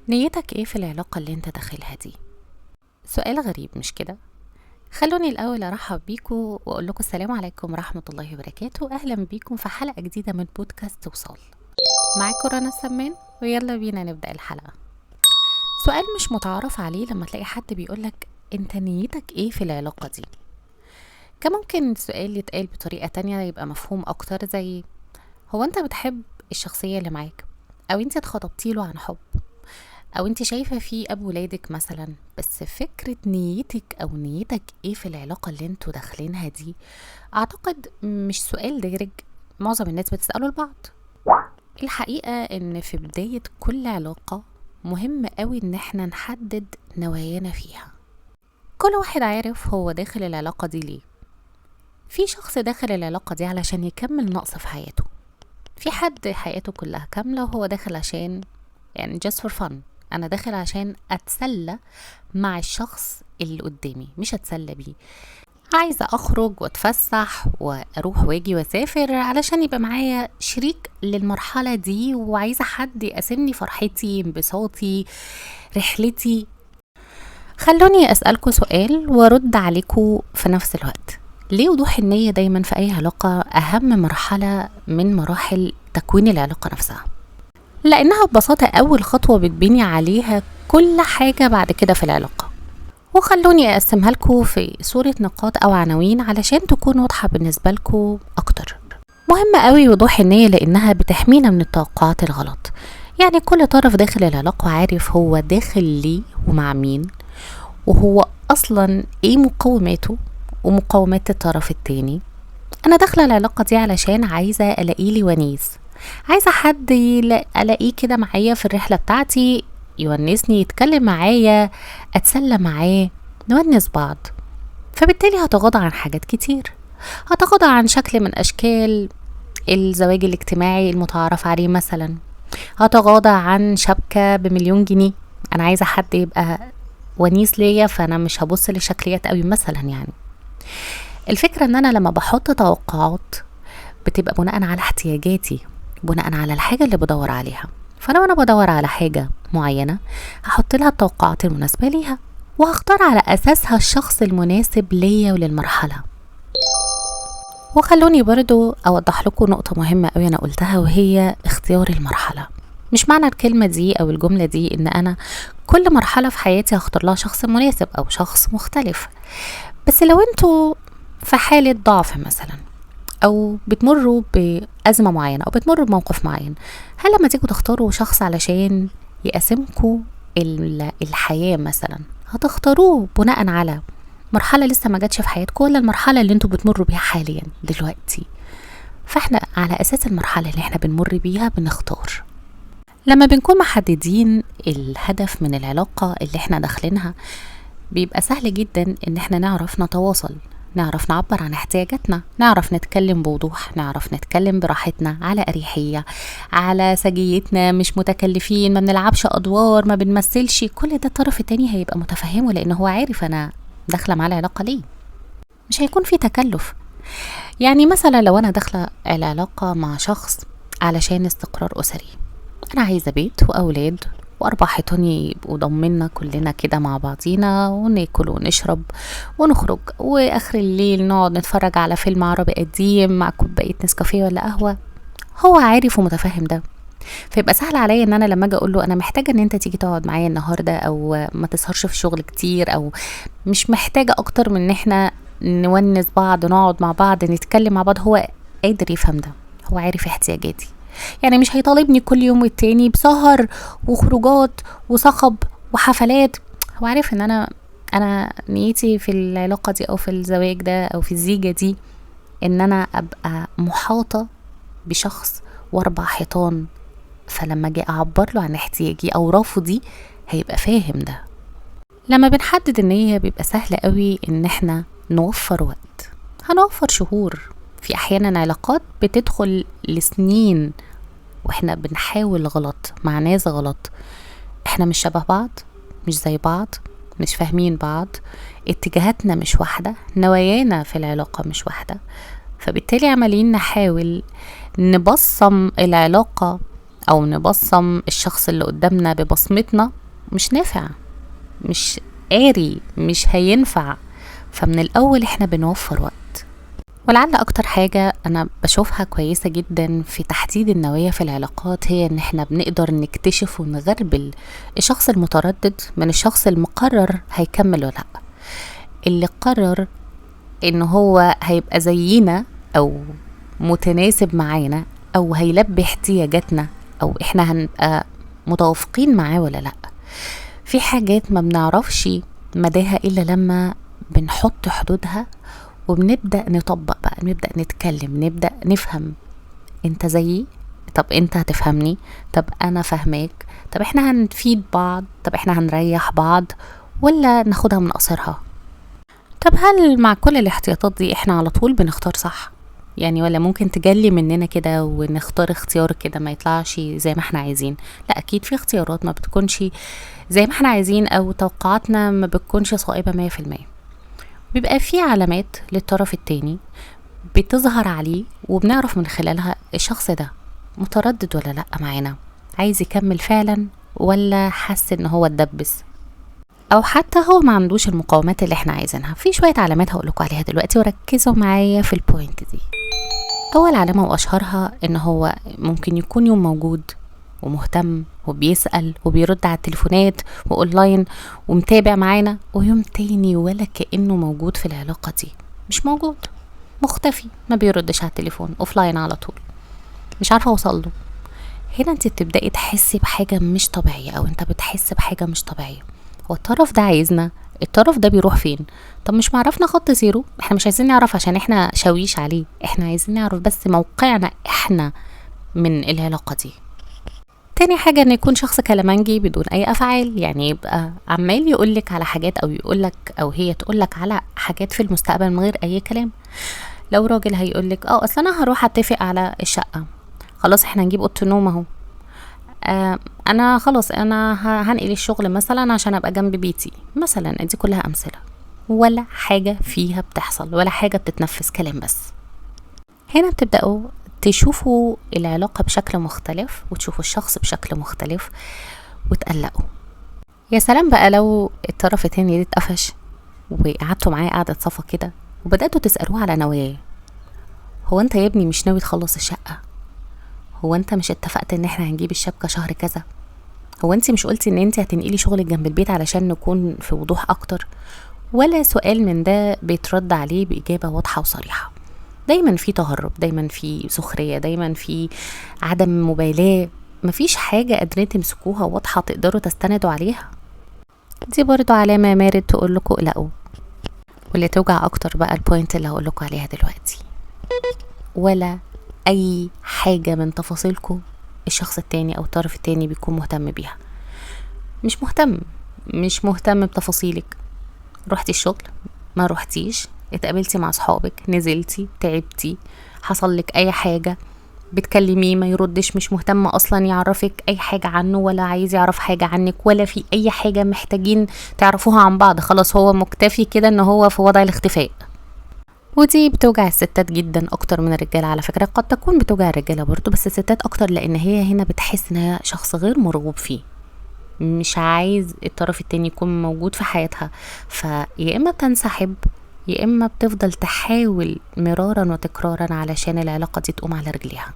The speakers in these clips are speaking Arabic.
نيتك ايه في العلاقة اللي انت داخلها دي؟ سؤال غريب مش كده؟ خلوني الأول أرحب بيكم وأقول لكم السلام عليكم ورحمة الله وبركاته. أهلا بيكم في حلقة جديدة من بودكاست وصال. معاكم رنا السمان، ويلا بينا نبدأ الحلقة. سؤال مش متعارف عليه لما تلاقي حد بيقولك انت نيتك ايه في العلاقة دي. كان ممكن السؤال يتقال بطريقة تانية يبقى مفهوم أكتر، زي هو انت بتحب الشخصية اللي معاك، أو انت اتخطبتيله عن حب، او انت شايفة فيه ابو ولادك مثلا. بس فكرة نيتك او نيتك ايه في العلاقة اللي انتوا داخلينها دي، اعتقد مش سؤال دارج معظم الناس بتسأله لبعض. الحقيقة ان في بداية كل علاقة مهم قوي ان احنا نحدد نوايانا فيها. كل واحد عارف هو داخل العلاقة دي ليه. في شخص داخل العلاقة دي علشان يكمل نقص في حياته. في حد حياته كلها كاملة وهو داخل عشان يعني just for fun. انا داخل عشان اتسلى مع الشخص اللي قدامي، مش اتسلى بيه. عايزة اخرج واتفسح واروح واجي واسافر علشان يبقى معايا شريك للمرحلة دي، وعايزة حد يقاسمني فرحتي، انبساطي، رحلتي. خلوني اسألكوا سؤال وارد عليكوا في نفس الوقت. ليه وضوح النية دايما في اي علاقة اهم مرحلة من مراحل تكوين العلاقة نفسها؟ لانها ببساطة اول خطوة بتبني عليها كل حاجة بعد كده في العلاقة. وخلوني اقسمها لكم في صورة نقاط او عناوين علشان تكون واضحة بالنسبة لكم اكتر. مهم قوي وضوح النية لانها بتحمينا من التوقعات الغلط. يعني كل طرف داخل العلاقة عارف هو داخل ليه ومع مين، وهو اصلا ايه مقوماته ومقومات الطرف التاني. انا داخله العلاقه دي علشان عايزه الاقي لي ونيس، عايزه حد الاقيه كده معايا في الرحله بتاعتي، يونسني، يتكلم معايا، اتسلى معاه، نونس بعض. فبالتالي هتغاضى عن حاجات كتير. هتغاضى عن شكل من اشكال الزواج الاجتماعي المتعارف عليه مثلا. هتغاضى عن شبكه ب1,000,000 جنيه. انا عايزه حد يبقى ونيس ليا، فانا مش هبص للشكليات قوي مثلا. يعني الفكرة ان انا لما بحط توقعات بتبقى بناء على احتياجاتي، بناء على الحاجة اللي بدور عليها. فلو انا بدور على حاجة معينة هحط لها التوقعات المناسبة ليها، وهختار على اساسها الشخص المناسب ليا وللمرحلة. وخلوني برضو اوضح لكم نقطة مهمة قوي انا قلتها، وهي اختيار المرحلة. مش معنى الكلمة دي او الجملة دي ان انا كل مرحلة في حياتي هختار لها شخص مناسب او شخص مختلف. بس لو انتوا في حالة ضعف مثلا، او بتمروا بأزمة معينة، او بتمروا بموقف معين، هل لما تيجوا تختاروا شخص علشان يقاسمكوا الحياة مثلا، هتختاروه بناء على مرحلة لسه ما جاتش في حياتكم، ولا المرحلة اللي انتوا بتمروا بيها حاليا دلوقتي؟ فاحنا على اساس المرحلة اللي احنا بنمر بيها بنختار. لما بنكون محددين الهدف من العلاقة اللي احنا داخلينها، بيبقى سهل جدا ان احنا نعرف نتواصل، نعرف نعبر عن احتياجاتنا، نعرف نتكلم بوضوح، نعرف نتكلم براحتنا، على أريحية، على سجيتنا، مش متكلفين، ما بنلعبش أدوار، ما بنمثلش. كل ده الطرف التاني هيبقى متفهمه، لأنه هو عارف أنا داخلة معاه العلاقة ليه. مش هيكون في تكلف. يعني مثلا لو أنا داخلة العلاقة مع شخص علشان استقرار أسري، أنا عايزة بيت وأولاد وأربع حيطان يبقوا ضمنا كلنا كده مع بعضينا، وناكل ونشرب ونخرج، وآخر الليل نقعد نتفرج على فيلم عربي قديم مع كوباية نسكافيه ولا قهوة. هو عارف ومتفاهم ده. فيبقى سهل عليا ان انا لما اجي اقول له انا محتاجه ان انت تيجي تقعد معايا النهارده، او ما تسهرش في الشغل كتير، او مش محتاجه اكتر من ان احنا نونس بعض، نقعد مع بعض، نتكلم مع بعض. هو قادر يفهم ده، هو عارف احتياجاتي. يعني مش هيطالبني كل يوم والتاني بسهر وخروجات وصخب وحفلات. هو عارف ان انا نيتي في العلاقه دي او في الزواج ده او في الزيجه دي ان انا ابقى محاطه بشخص واربع حيطان. فلما اجي اعبر له عن احتياجي او رفضي هيبقى فاهم ده. لما بنحدد النية بيبقى سهل قوي ان احنا نوفر وقت، هنوفر شهور. في احيانا علاقات بتدخل لسنين واحنا بنحاول غلط مع ناس غلط. احنا مش شبه بعض، مش زي بعض، مش فاهمين بعض، اتجاهاتنا مش واحدة، نوايانا في العلاقة مش واحدة. فبالتالي عمالين نحاول نبصم العلاقة او نبصم الشخص اللي قدامنا ببصمتنا مش نافع، مش قاري، مش هينفع. فمن الاول احنا بنوفر وقت. ولعل اكتر حاجة انا بشوفها كويسة جدا في تحديد النوايا في العلاقات هي ان احنا بنقدر نكتشف ونغربل الشخص المتردد من الشخص المقرر هيكمل ولا لا. اللي قرر ان هو هيبقى زينا او متناسب معانا او هيلبي احتياجاتنا او احنا هنبقى متوافقين معاه ولا لا. في حاجات ما بنعرفش مداها الا لما بنحط حدودها وبنبدأ نطبق بقى، نبدأ نتكلم، نبدأ نفهم. انت زيي، طب انت هتفهمني، طب انا فهماك، طب احنا هنفيد بعض، طب احنا هنريح بعض ولا ناخدها من قصرها. طب هل مع كل الاحتياطات دي احنا على طول بنختار صح؟ يعني ولا ممكن تجلي مننا كده ونختار اختيار كده ما يطلعش زي ما احنا عايزين؟ لا، اكيد في اختيارات ما بتكونش زي ما احنا عايزين او توقعاتنا ما بتكونش صائبة 100%. بيبقى في علامات للطرف التاني بتظهر عليه وبنعرف من خلالها الشخص ده متردد ولا لا معانا، عايز يكمل فعلا ولا حس ان هو اتدبس، او حتى هو ما عندوش المقاومات اللي احنا عايزينها. في شوية علامات هقولكوا عليها دلوقتي وركزوا معايا في البوينت دي. اول علامة واشهرها ان هو ممكن يكون يوم موجود ومهتم وبيسأل وبيرد على التليفونات واونلاين ومتابع معانا، ويوم تاني ولا كأنه موجود في العلاقة دي، مش موجود، مختفي، ما بيردش على التليفون، اوفلاين على طول، مش عارفة اوصله. هنا انت بتبدأي تحسي بحاجة مش طبيعية او انت بتحس بحاجة مش طبيعية. هو الطرف ده عايزنا، الطرف ده بيروح فين؟ طب مش معرفنا خط زيرو؟ احنا مش عايزين نعرف عشان احنا شاويش عليه، احنا عايزين نعرف بس موقعنا احنا من العلاقة دي. تاني حاجة ان يكون شخص كلامنجي بدون اي افعال، يعني يبقى عمال يقولك على حاجات او يقولك او هي تقولك على حاجات في المستقبل من غير اي كلام. لو راجل هيقولك اصلا انا هروح اتفق على الشقة، خلاص احنا هنجيب اوضه النوم اهو، انا خلاص انا هنقل الشغل مثلا عشان ابقى جنب بيتي مثلا. دي كلها امثله، ولا حاجه فيها بتحصل ولا حاجه بتتنفس، كلام بس. هنا بتبداوا تشوفوا العلاقه بشكل مختلف وتشوفوا الشخص بشكل مختلف وتقلقوا. يا سلام بقى لو الطرف التاني ده اتقفش وقعدتوا معاه قعدة صفا كده وبدأتوا تسألوه على نواياه. هو انت يا ابني مش ناوي تخلص الشقة؟ هو انت مش اتفقت ان احنا هنجيب الشبكة شهر كذا؟ هو انت مش قلتي ان انت هتنقلي شغلك جنب البيت علشان نكون في وضوح اكتر؟ ولا سؤال من ده بيترد عليه بإجابة واضحة وصريحة. دايما في تهرب، دايما في سخرية، دايما في عدم مبالاة، مفيش حاجة قادرين تمسكوها واضحة تقدروا تستندوا عليها. دي برضو علامة مارد تقول لكم اقلقوا. واللي توجع اكتر بقى البوينت اللي هقول لكم عليها دلوقتي، ولا اي حاجة من تفاصيلكم الشخص التاني او الطرف التاني بيكون مهتم بيها. مش مهتم بتفاصيلك. رحتي الشغل، ما روحتيش، اتقابلتي مع صحابك، نزلتي، تعبتي، حصل لك اي حاجة، بتكلميه ما يردش، مش مهتم اصلا يعرفك اي حاجة عنه ولا عايز يعرف حاجة عنك ولا في اي حاجة محتاجين تعرفوها عن بعض، خلاص هو مكتفي كده ان هو في وضع الاختفاء. ودي بتوجع الستات جدا اكتر من الرجاله على فكره، قد تكون بتوجع الرجاله برضو بس الستات اكتر، لان هي هنا بتحس ان هي شخص غير مرغوب فيه، مش عايز الطرف التاني يكون موجود في حياتها، فيا اما بتنسحب يا اما بتفضل تحاول مرارا وتكرارا علشان العلاقه دي تقوم على رجليها.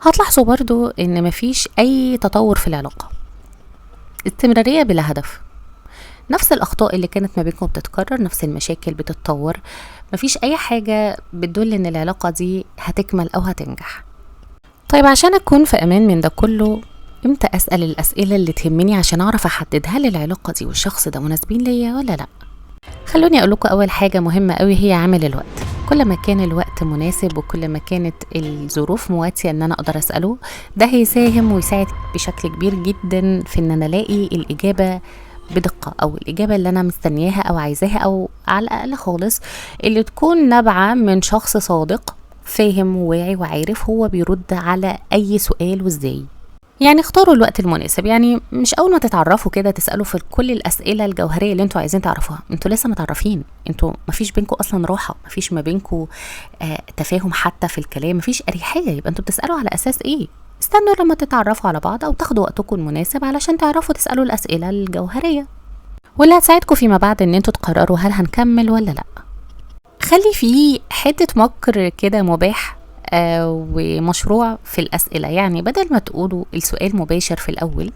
هتلاحظوا برضو ان مفيش اي تطور في العلاقه، استمراريه بلا هدف، نفس الأخطاء اللي كانت ما بينكم بتتكرر، نفس المشاكل بتتطور، مفيش أي حاجة بتدل إن العلاقة دي هتكمل أو هتنجح. طيب عشان أكون في أمان من ده كله، إمتى أسأل الأسئلة اللي تهمني عشان أعرف أحدد هل العلاقة دي والشخص ده مناسبين ليا ولا لأ؟ خلوني أقول لكم أول حاجة مهمة قوي هي عامل الوقت. كل ما كان الوقت مناسب وكل ما كانت الظروف مواتية ان انا اقدر اسأله، ده هيساهم ويساعد بشكل كبير جدا في ان انا الاقي الاجابة بدقة او الاجابة اللي انا مستنياها او عايزاها، او على الاقل خالص اللي تكون نابعة من شخص صادق فاهم وواعي وعارف هو بيرد على اي سؤال وازاي. يعني اختاروا الوقت المناسب، يعني مش اول ما تتعرفوا كده تسالوا في كل الاسئله الجوهريه اللي انتوا عايزين تعرفوها، انتوا لسه متعرفين، انتوا مفيش بينكم اصلا راحه، مفيش ما بينكم تفاهم حتى في الكلام، مفيش اريحيه، يبقى انتوا بتسالوا على اساس ايه؟ استنوا لما تتعرفوا على بعض أو تاخدوا وقتكم المناسب علشان تعرفوا تسألوا الأسئلة الجوهرية واللي هتساعدكم فيما بعد ان انتوا تقرروا هل هنكمل ولا لا. خلي فيه حتة مكر كده مباح ومشروع في الأسئلة. يعني بدل ما تقولوا السؤال مباشر في الأول،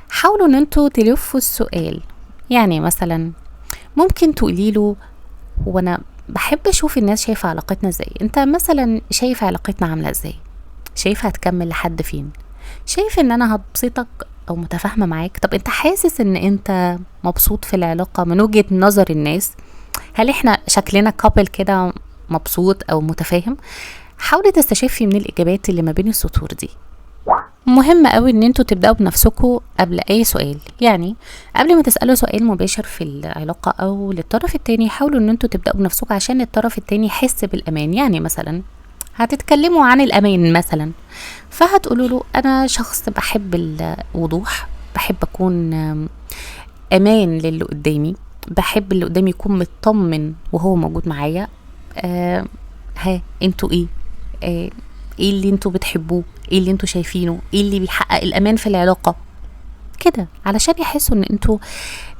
حاولوا ان انتوا تلفوا السؤال. يعني مثلا ممكن تقولي له وانا بحب اشوف الناس شايفة علاقتنا ازاي، انت مثلا شايف علاقتنا عاملة ازاي، شايف هتكمل لحد فين، شايف ان انا هبسطك او متفاهمة معاك، طب انت حاسس ان انت مبسوط في العلاقة من وجهة نظر الناس، هل احنا شكلنا كابل كده مبسوط او متفاهم. حاولي تستشفي من الاجابات اللي ما بين السطور دي. مهم قوي ان انتوا تبداوا بنفسكم قبل اي سؤال. يعني قبل ما تسالوا سؤال مباشر في العلاقه او للطرف التاني، حاولوا ان انتوا تبداوا بنفسكم عشان الطرف التاني يحس بالامان. يعني مثلا هتتكلموا عن الامان مثلا، فهتقولوا له انا شخص بحب الوضوح، بحب اكون امان للي قدامي، بحب اللي قدامي يكون مطمن وهو موجود معايا. ها انتوا ايه ايه اللي انتوا بتحبوه، ايه اللي انتوا شايفينه، ايه اللي بيحقق الامان في العلاقة كده، علشان يحسوا ان انتوا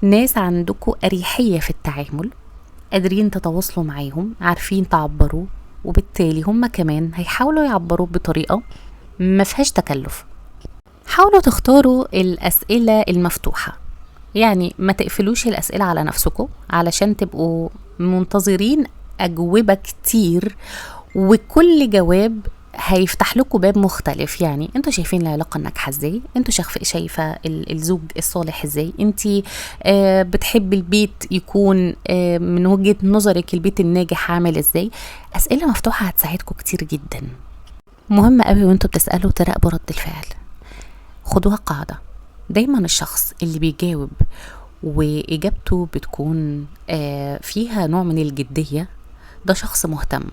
ناس عندكوا اريحية في التعامل، قادرين تتواصلوا معاهم، عارفين تعبروا، وبالتالي هم كمان هيحاولوا يعبروا بطريقة ما فيهاش تكلف. حاولوا تختاروا الأسئلة المفتوحة. يعني ما تقفلوش الأسئلة على نفسكم علشان تبقوا منتظرين أجوبة كتير، وكل جواب هيفتح لكم باب مختلف. يعني انتوا شايفين العلاقة الناجحة ازاي، انتوا شايفة الزوج الصالح ازاي، انتي بتحب البيت يكون من وجهة نظرك البيت الناجح عامل ازاي. أسئلة مفتوحة هتساعدكم كتير جدا. مهم قوي وانتوا بتسألوا تراقبوا رد الفعل. خدوها قاعدة، دايما الشخص اللي بيجاوب وإجابته بتكون فيها نوع من الجدية ده شخص مهتم.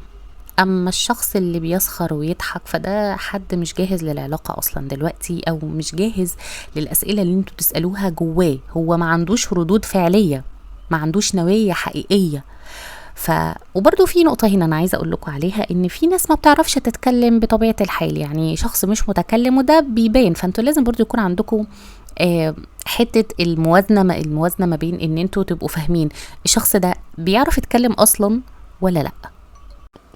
أما الشخص اللي بيسخر ويضحك فده حد مش جاهز للعلاقة أصلا دلوقتي، أو مش جاهز للأسئلة اللي انتوا بتسألوها جواه. هو ما عندوش ردود فعلية، ما عندوش نوايا حقيقية. وبرضو في نقطة هنا أنا عايزة أقول لكم عليها، إن في ناس ما بتعرفش تتكلم بطبيعة الحال، يعني شخص مش متكلم وده بيبان. فانتوا لازم برضو يكون عندكم حتة الموازنة ما بين إن انتوا تبقوا فاهمين الشخص ده بيعرف يتكلم أصلا ولا لأ.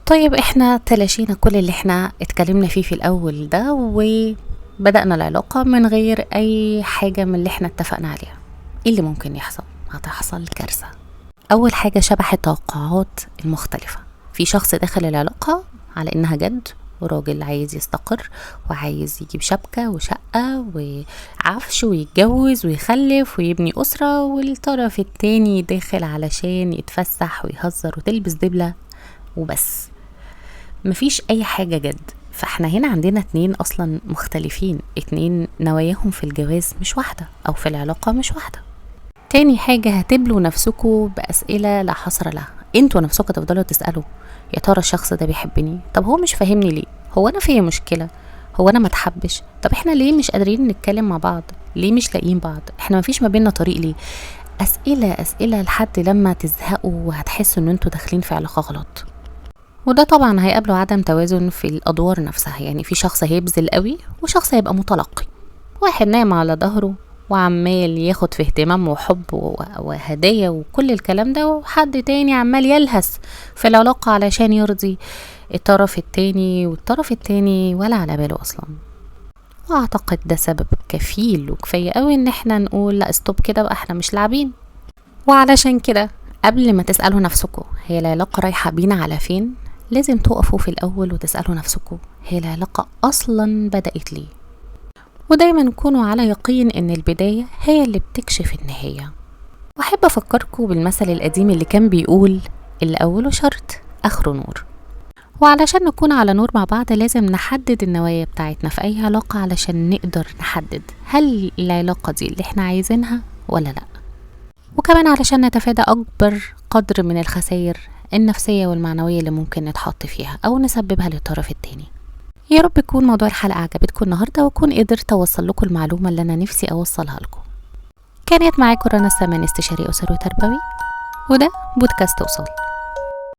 طيب احنا تلاشينا كل اللي احنا اتكلمنا فيه في الأول ده، وبدأنا العلاقة من غير أي حاجة من اللي احنا اتفقنا عليها. ايه اللي ممكن يحصل؟ هتحصل كارثة. أول حاجة شبح التوقعات المختلفة. في شخص داخل العلاقة على إنها جد، وراجل عايز يستقر وعايز يجيب شبكة وشقة وعفش ويتجوز ويخلف ويبني أسرة، والطرف التاني داخل علشان يتفسح ويهزر وتلبس دبلة وبس، مفيش أي حاجة جد. فاحنا هنا عندنا 2 أصلا مختلفين، 2 نواياهم في الجواز مش واحدة، أو في العلاقة مش واحدة. تاني حاجة هتبلوا نفسكوا بأسئلة لا حصر لها. انتوا نفسكوا تفضلوا تسألوا يا ترى الشخص ده بيحبني، طب هو مش فاهمني ليه، هو انا فيا مشكلة، هو انا ما اتحبش، طب احنا ليه مش قادرين نتكلم مع بعض، ليه مش لاقيين بعض، احنا مفيش ما بيننا طريق ليه. أسئلة لحد لما تزهقوا وهتحسوا ان انتوا داخلين في علاقة غلط. وده طبعا هيقابله عدم توازن في الأدوار نفسها. يعني في شخص هيبذل قوي وشخص هيبقى متلقي، واحد نايم على ظهره وعمال ياخد في اهتمام وحب وهدايا وكل الكلام ده، وحد تاني عمال يلهس في العلاقة علشان يرضي الطرف التاني، والطرف التاني ولا على باله أصلا. واعتقد ده سبب كفيل وكفاية قوي ان احنا نقول لا استوب كده بقى، احنا مش لاعبين. وعلشان كده قبل ما تسألوا نفسكم هي العلاقة رايحة بينا على فين، لازم تقفوا في الأول وتسألوا نفسكم هي العلاقة أصلا بدأت ليه. ودايما كونوا على يقين ان البداية هي اللي بتكشف النهاية. واحب افكركم بالمثل القديم اللي كان بيقول اللي اوله شرط اخره نور. وعلشان نكون على نور مع بعض لازم نحدد النوايا بتاعتنا في اي علاقة علشان نقدر نحدد هل العلاقة دي اللي احنا عايزينها ولا لا، وكمان علشان نتفادى اكبر قدر من الخسائر النفسية والمعنوية اللي ممكن نتحط فيها او نسببها للطرف التاني. يا رب يكون موضوع الحلقة عجبتكم النهاردة، وكون قدرت اوصل لكم المعلومة اللي انا نفسي اوصلها لكم. كانت معاكم رنا السمان، استشاري اسري وتربوي، وده بودكاست وصال.